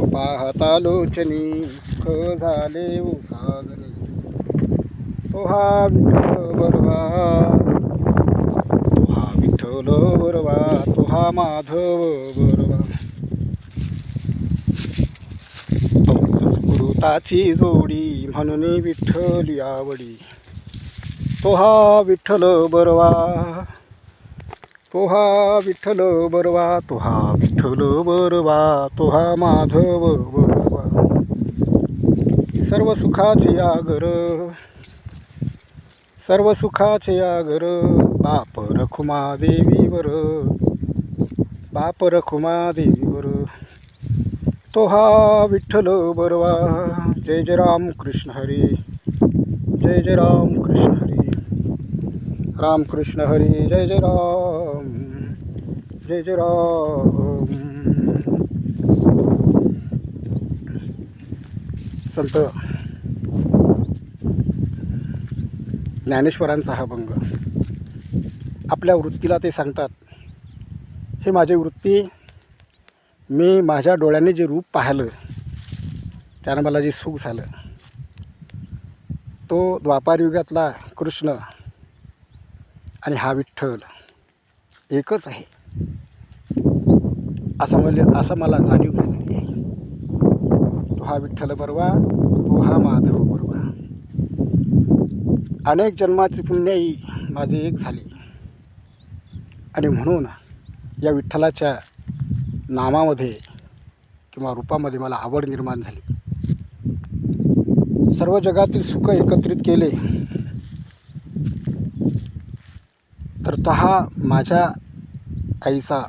पाहता लोचनी सुख झाले साजनी। तो हा विठ्ठल बरवा, तो हा विठ्ठल बरवा, तो हा माधव बरवा। अमृताची जोडी म्हणून विठ्ठल आवडी। तो हा विठ्ठल बरवा, तो हा विठ्ठल बरवा, तो हा विठ्ठल बरवा, तो हा माधव बरवा। सर्व सुखाचे आगर, सर्व सुखाचे आगर, बाप रखुमा देवीवर, बाप रखुमा देवीवर। तो हा विठ्ठल बरवा। जय जय राम कृष्ण हरी, जय जय राम कृष्ण हरी, राम कृष्ण हरी, जय जय राम, जय जय राम। संत ज्ञानेश्वरांचा हा भंग आपल्या वृत्तीला ते सांगतात, हे माझे वृत्ती, मी माझ्या डोळ्याने जे रूप पाहिलं त्यानं मला जे सुख झालं, तो द्वापार युगातला कृष्ण आणि हा विठ्ठल एकच आहे, असं मला जाणीव झालेली आहे। तो हा विठ्ठल बरवा, तो हा माधव बरवा। अनेक जन्माची पुण्याई माझी एक झाली आणि म्हणून या विठ्ठलाच्या नामामध्ये किंवा रूपामध्ये मला आवड निर्माण झाली। सर्व जगातील सुख एकत्रित केले तर तो हा माझ्या आईचा,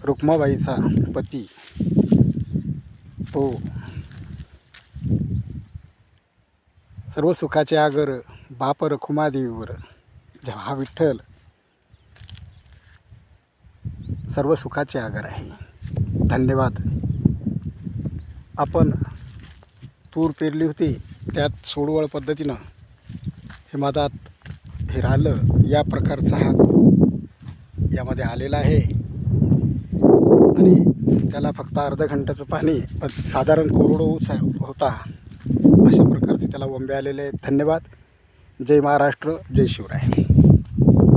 रुक्माबाईचा पती, तो सर्व सुखाचे आगर, बाप रखुमादेवीवर, जेव्हा हा विठ्ठल सर्व सुखाचे आगर आहे। धन्यवाद। आपण तूर पेरली होती, त्यात सोडवळ पद्धतीनं हे मधात हे राहिलं, या प्रकारचा हा यामध्ये आलेला आहे आणि त्याला फक्त अर्धा घंट्याचं पाणी, पण साधारण कोरडो होता, अशा प्रकारचे त्याला वंबे आलेले आहेत। धन्यवाद। जय महाराष्ट्र, जय शिवराय।